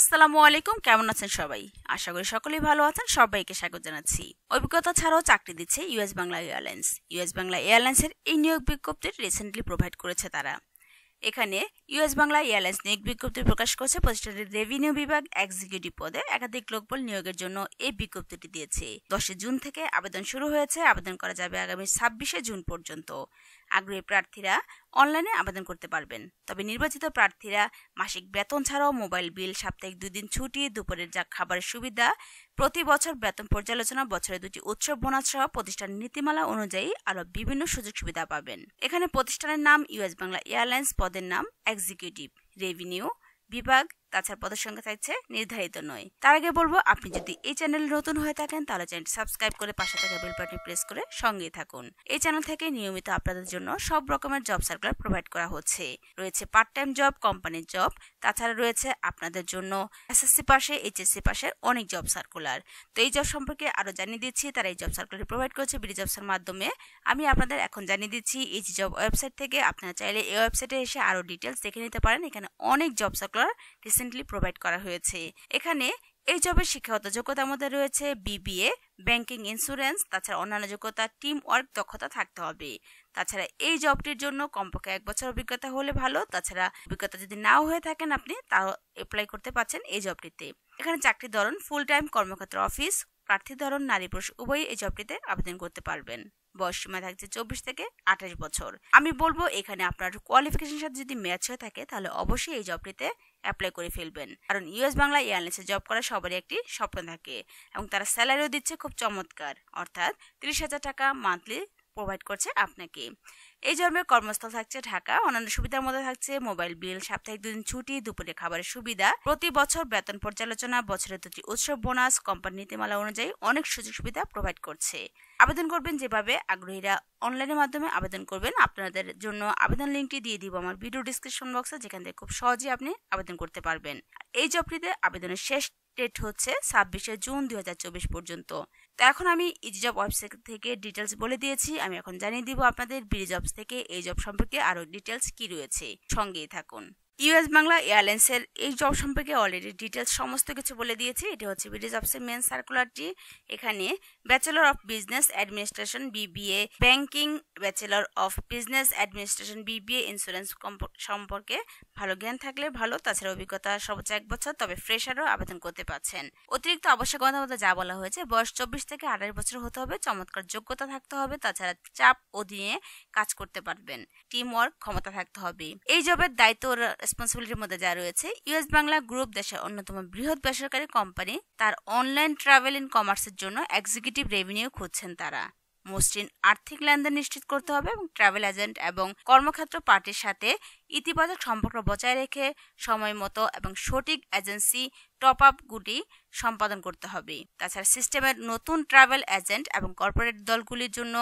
আসসালামু আলাইকুম, কেমন আছেন সবাই? আশা করি সকলেই ভালো আছেন। সবাইকে স্বাগত জানাচ্ছি। অভিজ্ঞতা ছাড়াও চাকরি দিচ্ছে US Bangla airlines. US Bangla এয়ারলাইন্সের এই নিয়োগ বিজ্ঞপ্তি রিসেন্টলি প্রোভাইড করেছে তারা। এখানে ইউএস বাংলা এয়ারলাইন্স নিয়োগ বিজ্ঞপ্তি প্রকাশ করেছে। প্রতিষ্ঠানটির রেভিনিউ বিভাগ এক্সিকিউটিভ পদে একাধিক লোকবল নিয়োগের জন্য এই বিজ্ঞপ্তিটি দিয়েছে। 10 জুন থেকে আবেদন শুরু হয়েছে। আবেদন করা যাবে আগামী 26 জুন পর্যন্ত। আগ্রহী প্রার্থীরা অনলাইনে আবেদন করতে পারবেন। তবে নির্বাচিত প্রার্থীরা মাসিক বেতন ছাড়াও মোবাইল বিল, সাপ্তাহিক 2 দিন ছুটি, দুপুরের খাবারের সুবিধা, প্রতি বছর বেতন পর্যালোচনা, বছরে 2টি উৎসব বোনাস সহ প্রতিষ্ঠানের নীতিমালা অনুযায়ী আরো বিভিন্ন সুযোগ সুবিধা পাবেন। এখানে প্রতিষ্ঠানের নাম ইউএস বাংলা এয়ারলাইন্স, পদের নাম এক্সিকিউটিভ, রেভিনিউ বিভাগ। তাছাড়া পদের সংখ্যা থাকছে নির্ধারিত নয়। তার আগে বলবো, আপনি যদি এই চ্যানেলে নতুন হয়ে থাকেন তাহলে চ্যানেলটি সাবস্ক্রাইব করে পাশে থাকা বেল বাটন প্রেস করে সঙ্গেই থাকুন। এই চ্যানেল থেকে নিয়মিত আপনাদের জন্য সব রকমের জব সার্কুলার প্রোভাইড করা হচ্ছে। রয়েছে পার্ট টাইম জব, কোম্পানির জব, তাছাড়া রয়েছে আপনাদের জন্য এসএসসি পাশে, এইচএসসি পাশে অনেক জব সার্কুলার। তো এই জব সম্পর্কে আরো জানিয়ে দিচ্ছি। তারা এই জব সার্কুলার প্রোভাইড করছে বিডি জবসের মাধ্যমে। আমি আপনাদের এখন জানিয়ে দিচ্ছি এই জব ওয়েবসাইট থেকে। আপনারা চাইলে এই ওয়েবসাইটে এসে আরো ডিটেলস দেখে নিতে পারেন। এখানে অনেক জব সার্কুলার রিসেন্টলি প্রোভাইড করা হয়েছে। এখানে এই জবের শিক্ষাগত যোগ্যতার মধ্যে রয়েছে বিবিএ, ব্যাংকিং, ইন্স্যুরেন্স, তাছাড়া অন্যান্য যোগ্যতা, টিম ওয়ার্ক দক্ষতা থাকতে হবে। তাছাড়া এই জবটির জন্য কমপক্ষে 1 বছর অভিজ্ঞতা হলে ভালো। তাছাড়া অভিজ্ঞতা যদি নাও হয়ে থাকেন আপনি তাও অ্যাপ্লাই করতে পারছেন এই জবটিতে। এখানে চাকরির ধরন ফুল টাইম, কর্মক্ষেত্র অফিস। প্রার্থীর ধরন নারী পুরুষ উভয়ই এই জবটিতে আবেদন করতে পারবেন। বয়স সীমা থাকছে 24 থেকে 28 বছর। আমি বলবো এখানে আপনার কোয়ালিফিকেশনের সাথে যদি ম্যাচ হয়ে থাকে তাহলে অবশ্যই এই জবটিতে অ্যাপ্লাই করে ফেলবেন। কারণ ইউএস বাংলা এয়ারলাইন্সে জব করা সবারই একটি স্বপ্ন থাকে এবং তারা স্যালারিও দিচ্ছে খুব চমৎকার, অর্থাৎ 30,000 টাকা মান্থলি প্রোভাইড করছে আপনাকে। এই জবের কর্মস্থল থাকছে ঢাকা। অন্যান্য সুবিধার মধ্যে থাকছে মোবাইল বিল, সাপ্তাহিক 2 দিন ছুটি, দুপুরে খাবারের সুবিধা, প্রতি বছর বেতন পর্যালোচনা, বছরে 2টি উৎসব বোনাস, কোম্পানি নীতিমালা অনুযায়ী অনেক সুযোগ সুবিধা প্রোভাইড করছে। আবেদন করবেন যেভাবে, আগ্রহীরা অনলাইনের মাধ্যমে আবেদন করবেন। আপনাদের জন্য আবেদন লিঙ্কটি দিয়ে দিব আমার ভিডিও ডিসক্রিপশন বক্সে, যেখান থেকে খুব সহজেই আপনি আবেদন করতে পারবেন। এই জবটিতে আবেদনের শেষ ডেট হচ্ছে 26 জুন 2024 পর্যন্ত। তো এখন আমি ইজি জব ওয়েবসাইট থেকে ডিটেলস বলে দিয়েছি। আমি এখন জানিয়ে দিব আপনাদের বিডি জবস থেকে এই জব সম্পর্কে আরো ডিটেলস কি রয়েছে। সঙ্গেই থাকুন। ইউএস বাংলা এয়ারলাইন্সের এই জব সম্পর্কে অলরেডি ডিটেলস সমস্ত কিছু বলে দিয়েছি। এটা হচ্ছে বিডি জবসের মেন সার্কুলারটি। এখানে bachelor of business administration BBA, banking, bachelor of business administration BBA, insurance সম্পর্কে ভালো জ্ঞান থাকলে ভালো। তাছাড়া অভিজ্ঞতা সর্বোচ্চ 1 বছর, তবে ফ্রেশারও আবেদন করতে পারছেন। অতিরিক্ত আবশ্যকতার মধ্যে যা বলা হয়েছে, বয়স 24 থেকে 28 বছর হতে হবে, চমৎকার যোগ্যতা থাকতে হবে, তাছাড়া চাপ অধীনে কাজ করতে পারবেন, টিম ওয়ার্ক ক্ষমতা থাকতে হবে। এই জবের দায়িত্ব রেসপন্সিবিলিটির মধ্যে যা রয়েছে, ইউএস বাংলা গ্রুপ দেশের অন্যতম বৃহৎ বেসরকারি কোম্পানি। তার অনলাইন ট্রাভেল ইন কমার্সের জন্য এক্সিকিউটিভ রেভিনিউ খুঁজছেন তারা। মসৃণ আর্থিক লেনদেন নিশ্চিত করতে হবে এবং ট্রাভেল এজেন্ট এবং কর্মক্ষেত্র পার্টির সাথে ইতিবাচক সম্পর্ক বজায় রেখে সময় মতো এবং সঠিক এজেন্সি টপ আপগুলি সম্পাদন করতে হবে। তাছাড়া সিস্টেমের নতুন ট্রাভেল এজেন্ট এবং কর্পোরেট দলগুলির জন্য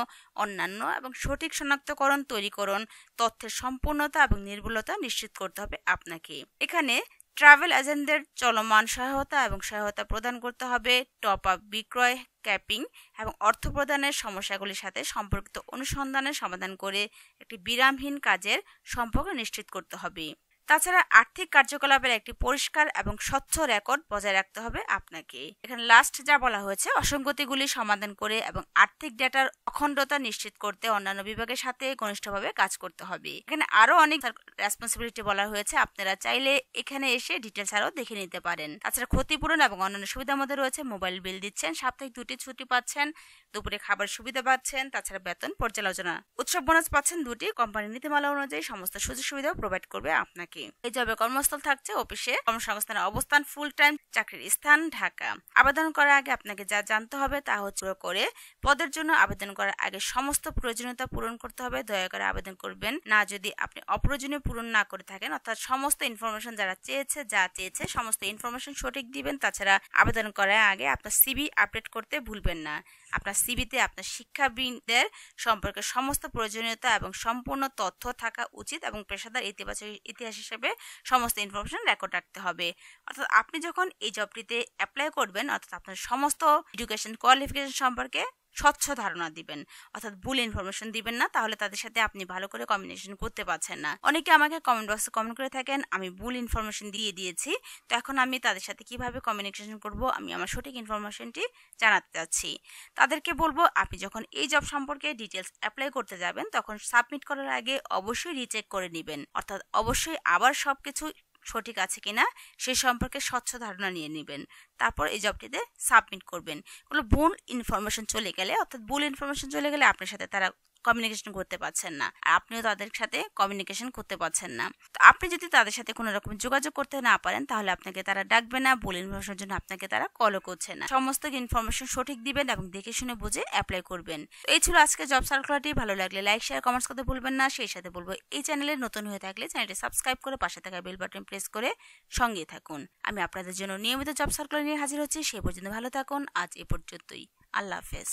অন্যান্য এবং সঠিক শনাক্তকরণ, তৈরিকরণ, তথ্যের সম্পূর্ণতা এবং নির্ভুলতা নিশ্চিত করতে হবে আপনাকে। এখানে ট্রাভেল এজেন্টদের চলমান সহায়তা এবং সহায়তা প্রদান করতে হবে। টপ আপ বিক্রয়, ক্যাপিং এবং অর্থ প্রদানের সমস্যাগুলির সাথে সম্পর্কিত অনুসন্ধানের সমাধান করে একটি বিরামহীন কাজের সম্পর্ক নিশ্চিত করতে হবে। তাছাড়া আর্থিক কার্যকলাপের একটি পরিষ্কার এবং স্বচ্ছ রেকর্ড বজায় রাখতে হবে আপনাকে। এখানে লাস্ট যা বলা হয়েছে, অসঙ্গতিগুলি সমাধান করে এবং আর্থিক ডেটার অখণ্ডতা নিশ্চিত করতে অন্যান্য বিভাগের সাথে ঘনিষ্ঠভাবে কাজ করতে হবে। এখানে আরো অনেক রেসপন্সিবিলিটি বলা হয়েছে, আপনারা চাইলে এখানে এসে ডিটেলস আরো দেখে নিতে পারেন। তাছাড়া ক্ষতিপূরণ এবং অন্যান্য সুবিধার মধ্যে রয়েছে মোবাইল বিল দিচ্ছেন, সাপ্তাহিক 2টি ছুটি পাচ্ছেন, দুপুরে খাবার সুবিধা পাচ্ছেন, তাছাড়া বেতন পর্যালোচনা, উৎসব বোনাস পাচ্ছেন 2টি, কোম্পানির নীতিমালা অনুযায়ী সমস্ত সুযোগ সুবিধাও প্রোভাইড করবে আপনাকে। এই জবে কর্মস্থল থাকছে অফিসে, কর্মসংস্থানের অবস্থান ফুল টাইম, চাকরির স্থান ঢাকা। আবেদন করার আগে আপনাকে যা জানতে হবে তা হচ্ছে করে পদের জন্য আবেদন করার আগে সমস্ত প্রয়োজনীয়তা পূরণ করতে হবে। দয়া করে আবেদন করবেন না যদি আপনি অপ্রয়োজনীয় পূরণ না করে থাকেন, অর্থাৎ সমস্ত ইনফরমেশন যা চেয়েছে সমস্ত ইনফরমেশন সঠিক দিবেন। তাছাড়া আবেদন করার আগে আপনার সিভি আপডেট করতে ভুলবেন না। আপনার সিভিতে আপনার শিক্ষাবৃন্দের সম্পর্কে সমস্ত প্রয়োজনীয়তা এবং সম্পূর্ণ তথ্য থাকা উচিত এবং পেশাদার ইতিবাচক ইতিহাস হিসেবে সমস্ত ইনফরমেশন রেকর্ড রাখতে হবে। অর্থাৎ আপনি যখন এই জবটিতে অ্যাপ্লাই করবেন, অর্থাৎ আপনার সমস্ত এডুকেশন কোয়ালিফিকেশন সম্পর্কে স্বচ্ছ ধারণা দিবেন, অর্থাৎ ভুল ইনফরমেশন দিবেন না, তাহলে তাদের সাথে আপনি ভালো করে কমিউনিকেশন করতে পারছেন না। অনেকে আমাকে কমেন্ট বক্সে কমেন্ট করে থাকেন আমি ভুল ইনফরমেশন দিয়ে দিয়েছি, তো এখন আমি তাদের সাথে কিভাবে কমিউনিকেশন করব, আমি আমার সঠিক ইনফরমেশনটি জানাতে চাচ্ছি। তাদেরকে বলবো আপনি যখন এই জব সম্পর্কে ডিটেলস অ্যাপ্লাই করতে যাবেন তখন সাবমিট করার আগে অবশ্যই রিচেক করে নেবেন, অর্থাৎ অবশ্যই আবার সবকিছু সঠিক আছে কিনা সে সম্পর্কে স্বচ্ছ ধারণা নিয়ে নেবেন, তারপর এই জবটিতে সাবমিট করবেন। কোনো ভুল ইনফরমেশন চলে গেলে, অর্থাৎ ভুল ইনফরমেশন চলে গেলে আপনার সাথে তারা কমিউনিকেশন করতে পারছেন না, আর আপনিও তাদের সাথে কমিউনিকেশন করতে পারছেন না। তো আপনি যদি তাদের সাথে কোনো রকম যোগাযোগ করতে না পারেন তাহলে আপনাকে তারা ডাকবে না, ভুল ইনফরমেশনের জন্য আপনাকে তারা কলও করছে না। সমস্ত ইনফরমেশন সঠিক দিবেন এবং দেখে শুনে বুঝে অ্যাপ্লাই করবেন। তো এই ছিল আজকে জব সার্কুলারটি। ভালো লাগলে লাইক শেয়ার কমেন্টস করতে ভুলবেন না। সেই সাথে বলবো এই চ্যানেলে নতুন হয়ে থাকলে চ্যানেলটি সাবস্ক্রাইব করে পাশে থাকা বেল বাটন প্রেস করে সঙ্গে থাকুন। আমি আপনাদের জন্য নিয়মিত জব সার্কুলার নিয়ে হাজির হচ্ছি। সেই পর্যন্ত ভালো থাকুন। আজ এ পর্যন্তই। আল্লাহ হাফেজ।